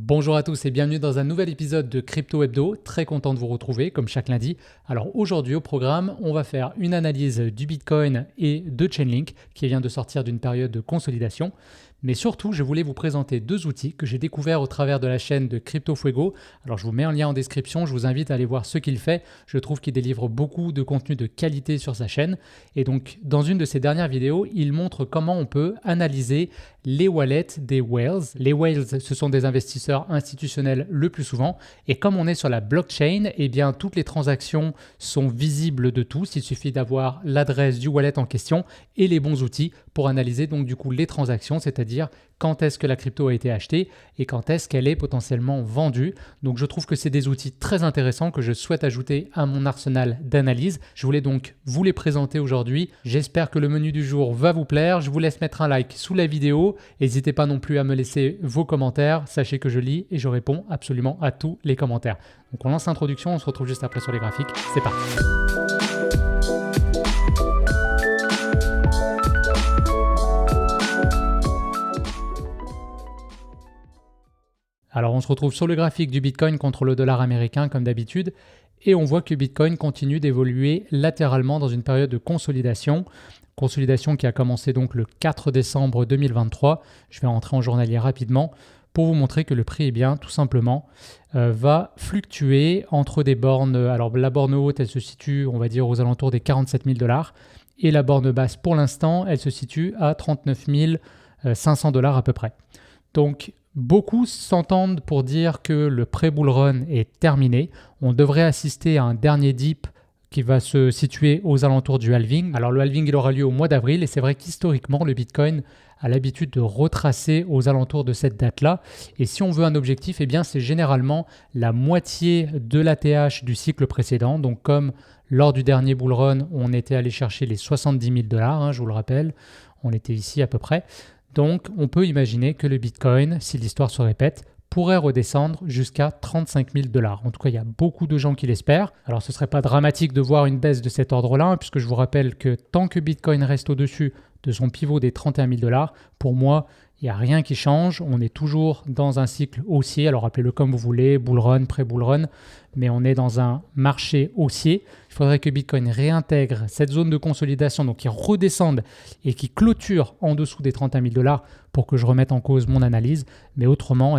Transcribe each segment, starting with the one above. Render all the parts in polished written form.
Bonjour à tous et bienvenue dans un nouvel épisode de Crypto Hebdo. Très content de vous retrouver comme chaque lundi. Alors aujourd'hui au programme, on va faire une analyse du Bitcoin et de Chainlink qui vient de sortir d'une période de consolidation. Mais surtout, je voulais vous présenter deux outils que j'ai découverts au travers de la chaîne de Crypto Fuego. Alors je vous mets un lien en description, je vous invite à aller voir ce qu'il fait. Je trouve qu'il délivre beaucoup de contenu de qualité sur sa chaîne. Et donc dans une de ses dernières vidéos, il montre comment on peut analyser les wallets des whales. Les whales, ce sont des investisseurs institutionnels le plus souvent. Et comme on est sur la blockchain, eh bien toutes les transactions sont visibles de tous. Il suffit d'avoir l'adresse du wallet en question et les bons outils pour analyser donc du coup les transactions, c'est-à-dire quand est-ce que la crypto a été achetée et quand est-ce qu'elle est potentiellement vendue. Donc je trouve que c'est des outils très intéressants que je souhaite ajouter à mon arsenal d'analyse. Je voulais donc vous les présenter aujourd'hui. J'espère que le menu du jour va vous plaire. Je vous laisse mettre un like sous la vidéo. N'hésitez pas non plus à me laisser vos commentaires. Sachez que je lis et je réponds absolument à tous les commentaires. Donc on lance l'introduction, on se retrouve juste après sur les graphiques. C'est parti. Alors on se retrouve sur le graphique du Bitcoin contre le dollar américain comme d'habitude et on voit que Bitcoin continue d'évoluer latéralement dans une période de consolidation. Consolidation qui a commencé donc le 4 décembre 2023. Je vais rentrer en journalier rapidement pour vous montrer que le prix, tout simplement, va fluctuer entre des bornes. Alors la borne haute, elle se situe, on va dire, aux alentours des 47 000 $. Et la borne basse, pour l'instant, elle se situe à 39 500 $ à peu près. Donc, beaucoup s'entendent pour dire que le pré-bull run est terminé. On devrait assister à un dernier dip qui va se situer aux alentours du halving. Alors le halving, il aura lieu au mois d'avril et c'est vrai qu'historiquement, le Bitcoin a l'habitude de retracer aux alentours de cette date-là. Et si on veut un objectif, c'est généralement la moitié de l'ATH du cycle précédent. Donc comme lors du dernier bull run, on était allé chercher les 70 000 $, je vous le rappelle, on était ici à peu près. Donc, on peut imaginer que le Bitcoin, si l'histoire se répète, pourrait redescendre jusqu'à 35 000 $. En tout cas, il y a beaucoup de gens qui l'espèrent. Alors, ce ne serait pas dramatique de voir une baisse de cet ordre-là, puisque je vous rappelle que tant que Bitcoin reste au-dessus de son pivot des 31 000 $, pour moi, il n'y a rien qui change. On est toujours dans un cycle haussier. Alors, appelez-le comme vous voulez, bull run, pré-bull run, mais on est dans un marché haussier. Il faudrait que Bitcoin réintègre cette zone de consolidation, donc qu'il redescende et qu'il clôture en dessous des 31 000 $ pour que je remette en cause mon analyse. Mais autrement,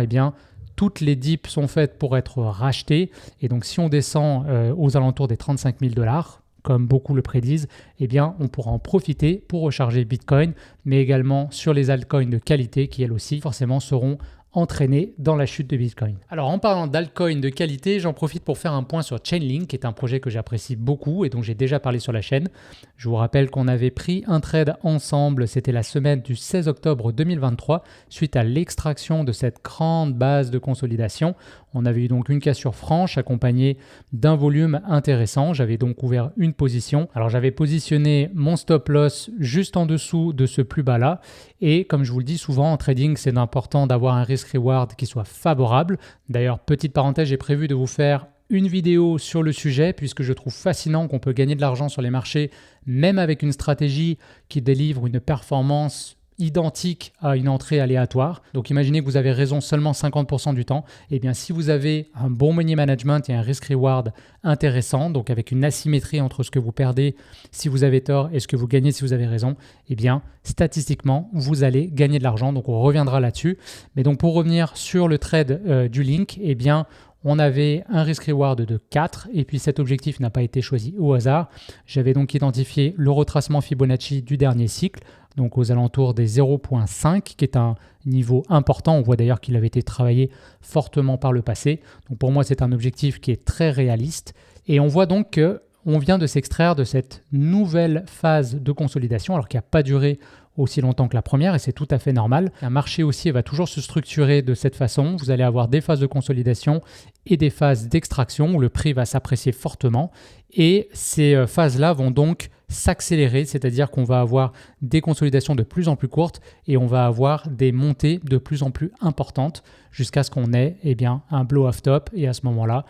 toutes les dips sont faites pour être rachetées. Et donc, si on descend aux alentours des 35 000 $, comme beaucoup le prédisent, on pourra en profiter pour recharger Bitcoin, mais également sur les altcoins de qualité qui, elles aussi, forcément, seront entraîné dans la chute de Bitcoin. Alors en parlant d'altcoin de qualité, j'en profite pour faire un point sur Chainlink, qui est un projet que j'apprécie beaucoup et dont j'ai déjà parlé sur la chaîne. Je vous rappelle qu'on avait pris un trade ensemble, c'était la semaine du 16 octobre 2023, suite à l'extraction de cette grande base de consolidation. On avait eu donc une cassure franche accompagnée d'un volume intéressant. J'avais donc ouvert une position. Alors j'avais positionné mon stop loss juste en dessous de ce plus bas là. Et comme je vous le dis souvent en trading, c'est important d'avoir un risk-reward qui soit favorable. D'ailleurs, petite parenthèse, j'ai prévu de vous faire une vidéo sur le sujet puisque je trouve fascinant qu'on peut gagner de l'argent sur les marchés même avec une stratégie qui délivre une performance identique à une entrée aléatoire. Donc imaginez que vous avez raison seulement 50% du temps. Si vous avez un bon money management et un risk-reward intéressant, donc avec une asymétrie entre ce que vous perdez si vous avez tort et ce que vous gagnez si vous avez raison, statistiquement, vous allez gagner de l'argent. Donc on reviendra là-dessus. Mais donc pour revenir sur le trade du link, on avait un risk-reward de 4 et puis cet objectif n'a pas été choisi au hasard. J'avais donc identifié le retracement Fibonacci du dernier cycle, donc aux alentours des 0,5, qui est un niveau important. On voit d'ailleurs qu'il avait été travaillé fortement par le passé. Donc pour moi, c'est un objectif qui est très réaliste. Et on voit donc qu'on vient de s'extraire de cette nouvelle phase de consolidation, alors qui n'a pas duré aussi longtemps que la première, et c'est tout à fait normal. Un marché haussier va toujours se structurer de cette façon. Vous allez avoir des phases de consolidation et des phases d'extraction où le prix va s'apprécier fortement. Et ces phases-là vont donc s'accélérer, c'est-à-dire qu'on va avoir des consolidations de plus en plus courtes et on va avoir des montées de plus en plus importantes jusqu'à ce qu'on ait un blow-off top. Et à ce moment-là,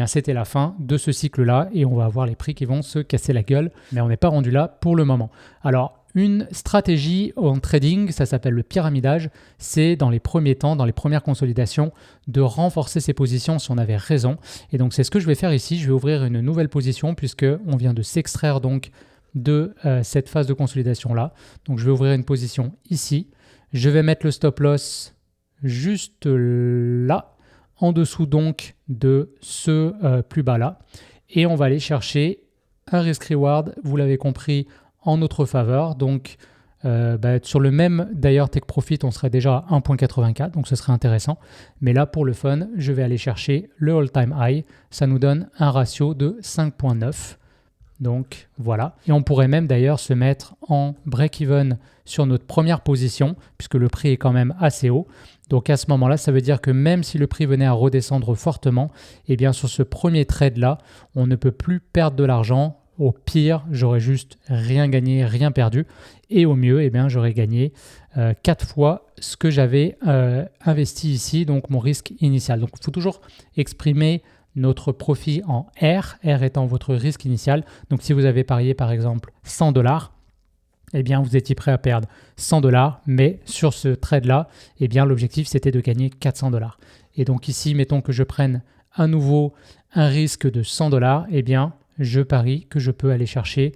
c'était la fin de ce cycle-là et on va avoir les prix qui vont se casser la gueule. Mais on n'est pas rendu là pour le moment. Alors, une stratégie en trading, ça s'appelle le pyramidage. C'est dans les premiers temps, dans les premières consolidations, de renforcer ses positions si on avait raison. Et donc c'est ce que je vais faire ici. Je vais ouvrir une nouvelle position puisqu'on vient de s'extraire donc de cette phase de consolidation là. Donc je vais ouvrir une position ici. Je vais mettre le stop loss juste là, en dessous donc de ce plus bas là. Et on va aller chercher un risk-reward, vous l'avez compris, en notre faveur. Donc sur le même d'ailleurs take profit, on serait déjà à 1.84, donc ce serait intéressant. Mais là, pour le fun, je vais aller chercher le all-time high. Ça nous donne un ratio de 5.9. Donc voilà. Et on pourrait même d'ailleurs se mettre en break-even sur notre première position, puisque le prix est quand même assez haut. Donc à ce moment-là, ça veut dire que même si le prix venait à redescendre fortement, eh bien sur ce premier trade-là, on ne peut plus perdre de l'argent. Au pire, j'aurais juste rien gagné, rien perdu. Et au mieux, eh bien, j'aurais gagné 4 fois ce que j'avais investi ici, donc mon risque initial. Donc il faut toujours exprimer notre profit en R, R étant votre risque initial. Donc si vous avez parié par exemple 100 $, eh bien vous étiez prêt à perdre 100 $, mais sur ce trade-là, eh bien l'objectif c'était de gagner 400 $. Et donc ici, mettons que je prenne à nouveau un risque de 100 $, eh bien je parie que je peux aller chercher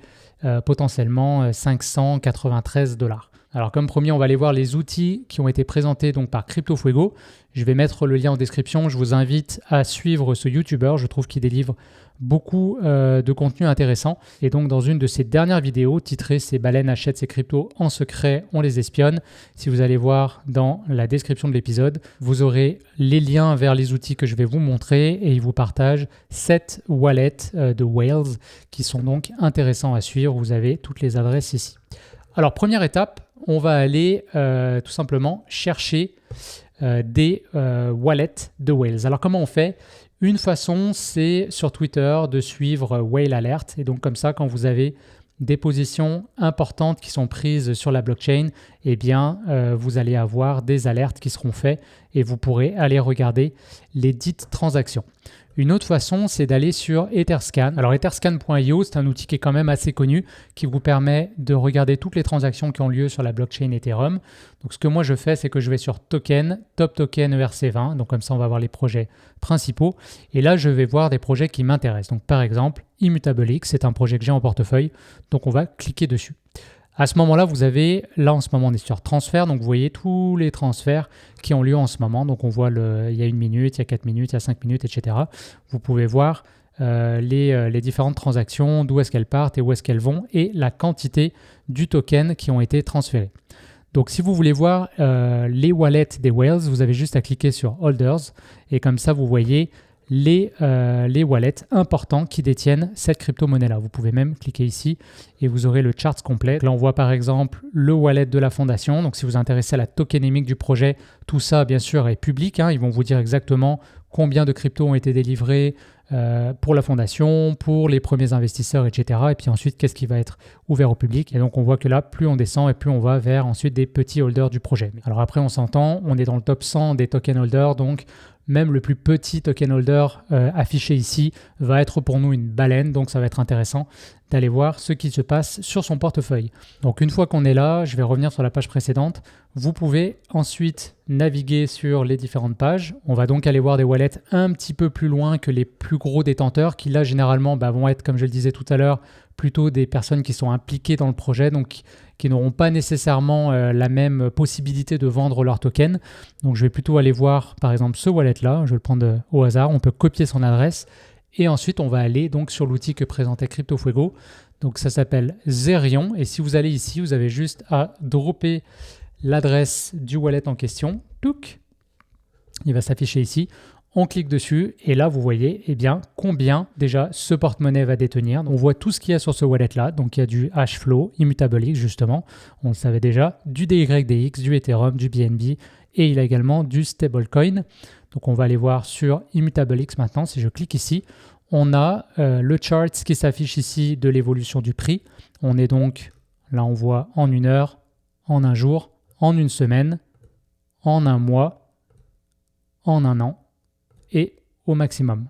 potentiellement 593 $. Alors comme promis, on va aller voir les outils qui ont été présentés donc par CryptoFuego. Je vais mettre le lien en description. Je vous invite à suivre ce YouTuber. Je trouve qu'il délivre beaucoup de contenu intéressant. Et donc dans une de ses dernières vidéos titrée « Ces baleines achètent ces cryptos en secret, on les espionne », si vous allez voir dans la description de l'épisode, vous aurez les liens vers les outils que je vais vous montrer et il vous partage 7 wallets de Whales qui sont donc intéressants à suivre. Vous avez toutes les adresses ici. Alors première étape, on va aller tout simplement chercher des wallets de Whales. Alors comment on fait ? Une façon, c'est sur Twitter de suivre Whale Alert. Et donc comme ça, quand vous avez des positions importantes qui sont prises sur la blockchain, eh bien, vous allez avoir des alertes qui seront faites et vous pourrez aller regarder les dites transactions. Une autre façon, c'est d'aller sur Etherscan. Alors Etherscan.io, c'est un outil qui est quand même assez connu, qui vous permet de regarder toutes les transactions qui ont lieu sur la blockchain Ethereum. Donc ce que moi je fais, c'est que je vais sur Token, Top Token ERC20. Donc comme ça, on va voir les projets principaux. Et là, je vais voir des projets qui m'intéressent. Donc par exemple, ImmutableX, c'est un projet que j'ai en portefeuille. Donc on va cliquer dessus. À ce moment-là, vous avez, là en ce moment on est sur transfert, donc vous voyez tous les transferts qui ont lieu en ce moment. Donc on voit il y a 1 minute, il y a 4 minutes, il y a 5 minutes, etc. Vous pouvez voir les différentes transactions, d'où est-ce qu'elles partent et où est-ce qu'elles vont et la quantité du token qui ont été transférés. Donc si vous voulez voir les wallets des Whales, vous avez juste à cliquer sur Holders et comme ça vous voyez les wallets importants qui détiennent cette crypto-monnaie-là. Vous pouvez même cliquer ici et vous aurez le chart complet. Là, on voit par exemple le wallet de la fondation. Donc, si vous vous intéressez à la tokenomique du projet, tout ça, bien sûr, est public. Ils vont vous dire exactement combien de cryptos ont été délivrés pour la fondation, pour les premiers investisseurs, etc. Et puis ensuite, qu'est-ce qui va être ouvert au public. Et donc, on voit que là, plus on descend et plus on va vers ensuite des petits holders du projet. Alors après, on s'entend, on est dans le top 100 des token holders. Donc, même le plus petit token holder affiché ici va être pour nous une baleine. Donc, ça va être intéressant d'aller voir ce qui se passe sur son portefeuille. Donc, une fois qu'on est là, je vais revenir sur la page précédente. Vous pouvez ensuite naviguer sur les différentes pages. On va donc aller voir des wallets un petit peu plus loin que les plus gros détenteurs qui là, généralement, vont être, comme je le disais tout à l'heure, plutôt des personnes qui sont impliquées dans le projet, donc qui n'auront pas nécessairement la même possibilité de vendre leur token. Donc, je vais plutôt aller voir, par exemple, ce wallet-là. Je vais le prendre au hasard. On peut copier son adresse. Et ensuite, on va aller donc sur l'outil que présentait CryptoFuego. Donc, ça s'appelle Zerion. Et si vous allez ici, vous avez juste à dropper l'adresse du wallet en question. Touc. Il va s'afficher ici. On clique dessus et là, vous voyez combien déjà ce porte-monnaie va détenir. On voit tout ce qu'il y a sur ce wallet-là. Donc, il y a du Hashflow, ImmutableX justement, on le savait déjà, du DYDX, du Ethereum, du BNB et il a également du stablecoin. Donc, on va aller voir sur ImmutableX maintenant. Si je clique ici, on a le chart qui s'affiche ici de l'évolution du prix. On est donc, là, on voit en 1 heure, en 1 jour, en 1 semaine, en 1 mois, en 1 an. Et au maximum.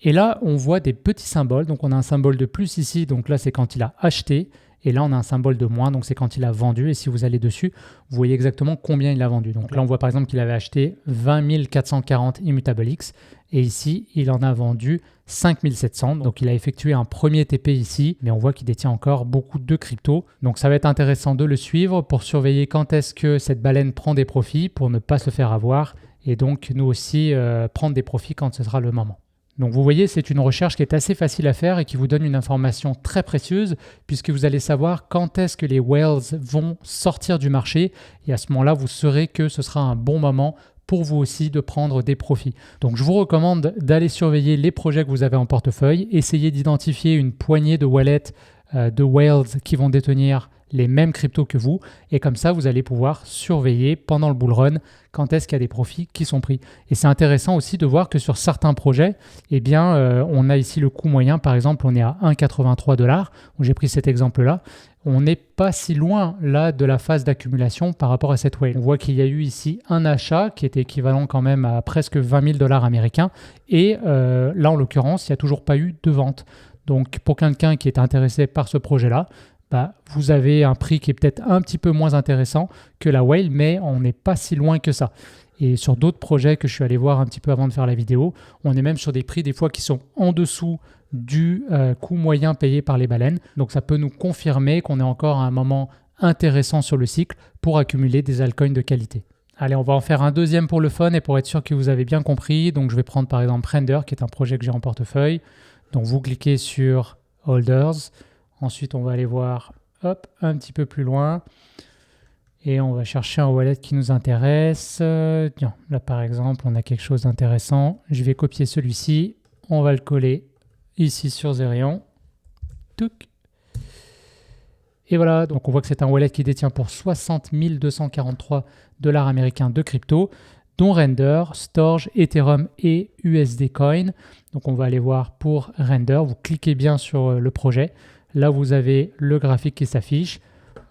Et là, on voit des petits symboles. Donc, on a un symbole de plus ici. Donc là, c'est quand il a acheté. Et là, on a un symbole de moins, donc c'est quand il a vendu. Et si vous allez dessus, vous voyez exactement combien il a vendu. Donc là, on voit par exemple qu'il avait acheté 20 440 Immutable X. Et ici, il en a vendu 5 700. Donc il a effectué un premier TP ici, mais on voit qu'il détient encore beaucoup de crypto. Donc ça va être intéressant de le suivre pour surveiller quand est-ce que cette baleine prend des profits pour ne pas se faire avoir. Et donc nous aussi prendre des profits quand ce sera le moment. Donc vous voyez, c'est une recherche qui est assez facile à faire et qui vous donne une information très précieuse puisque vous allez savoir quand est-ce que les whales vont sortir du marché et à ce moment-là, vous saurez que ce sera un bon moment pour vous aussi de prendre des profits. Donc je vous recommande d'aller surveiller les projets que vous avez en portefeuille, essayer d'identifier une poignée de wallets de whales qui vont détenir les mêmes cryptos que vous et comme ça vous allez pouvoir surveiller pendant le bull run quand est-ce qu'il y a des profits qui sont pris. Et c'est intéressant aussi de voir que sur certains projets, eh bien, on a ici le coût moyen, par exemple on est à 1,83 $, j'ai pris cet exemple là, on n'est pas si loin là de la phase d'accumulation par rapport à cette whale. On voit qu'il y a eu ici un achat qui était équivalent quand même à presque 20 000 $ américains et là en l'occurrence il n'y a toujours pas eu de vente. Donc pour quelqu'un qui est intéressé par ce projet là, vous avez un prix qui est peut-être un petit peu moins intéressant que la whale, mais on n'est pas si loin que ça. Et sur d'autres projets que je suis allé voir un petit peu avant de faire la vidéo, on est même sur des prix des fois qui sont en dessous du coût moyen payé par les baleines. Donc ça peut nous confirmer qu'on est encore à un moment intéressant sur le cycle pour accumuler des altcoins de qualité. Allez, on va en faire un deuxième pour le fun et pour être sûr que vous avez bien compris. Donc je vais prendre par exemple Render, qui est un projet que j'ai en portefeuille. Donc vous cliquez sur Holders. Ensuite, on va aller voir un petit peu plus loin et on va chercher un wallet qui nous intéresse. Tiens, là, par exemple, on a quelque chose d'intéressant. Je vais copier celui-ci. On va le coller ici sur Zerion. Touc. Et voilà, donc on voit que c'est un wallet qui détient pour 60 243 $ américains de crypto, dont Render, Storj, Ethereum et USD Coin. Donc on va aller voir pour Render. Vous cliquez bien sur le projet. Là, vous avez le graphique qui s'affiche.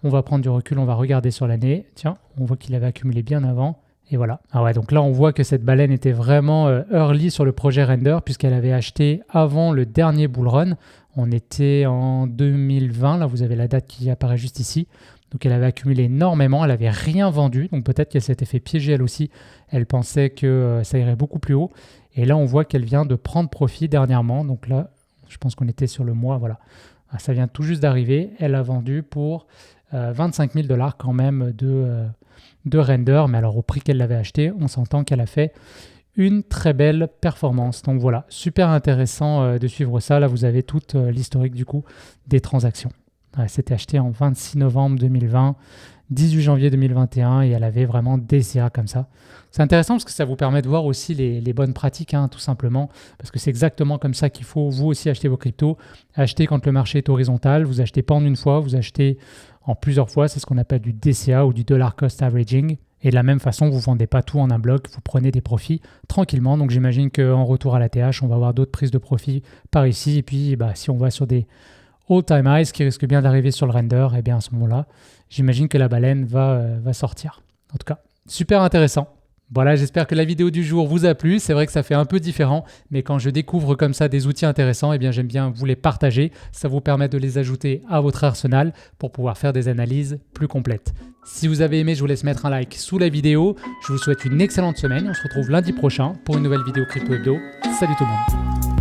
On va prendre du recul, on va regarder sur l'année. Tiens, on voit qu'il avait accumulé bien avant. Et voilà. Ah ouais, donc là, on voit que cette baleine était vraiment early sur le projet Render puisqu'elle avait acheté avant le dernier bull run. On était en 2020. Là, vous avez la date qui apparaît juste ici. Donc, elle avait accumulé énormément. Elle n'avait rien vendu. Donc, peut-être qu'elle s'était fait piéger elle aussi. Elle pensait que ça irait beaucoup plus haut. Et là, on voit qu'elle vient de prendre profit dernièrement. Donc là, je pense qu'on était sur le mois. Voilà. Ça vient tout juste d'arriver. Elle a vendu pour 25 000 $ quand même de Render. Mais alors au prix qu'elle l'avait acheté, on s'entend qu'elle a fait une très belle performance. Donc voilà, super intéressant de suivre ça. Là, vous avez toute l'historique du coup des transactions. C'était acheté en 26 novembre 2020, 18 janvier 2021 et elle avait vraiment des CA comme ça. C'est intéressant parce que ça vous permet de voir aussi les bonnes pratiques, tout simplement, parce que c'est exactement comme ça qu'il faut vous aussi acheter vos cryptos. Acheter quand le marché est horizontal, vous achetez pas en une fois, vous achetez en plusieurs fois, c'est ce qu'on appelle du DCA ou du Dollar Cost Averaging. Et de la même façon, vous ne vendez pas tout en un bloc, vous prenez des profits tranquillement. Donc j'imagine qu'en retour à la TH, on va avoir d'autres prises de profit par ici. Et puis si on va sur des all-time highs qui risquent bien d'arriver sur le Render, et bien à ce moment-là, j'imagine que la baleine va sortir. En tout cas, super intéressant. Voilà, j'espère que la vidéo du jour vous a plu. C'est vrai que ça fait un peu différent, mais quand je découvre comme ça des outils intéressants, eh bien j'aime bien vous les partager. Ça vous permet de les ajouter à votre arsenal pour pouvoir faire des analyses plus complètes. Si vous avez aimé, je vous laisse mettre un like sous la vidéo. Je vous souhaite une excellente semaine. On se retrouve lundi prochain pour une nouvelle vidéo Crypto Hebdo. Salut tout le monde.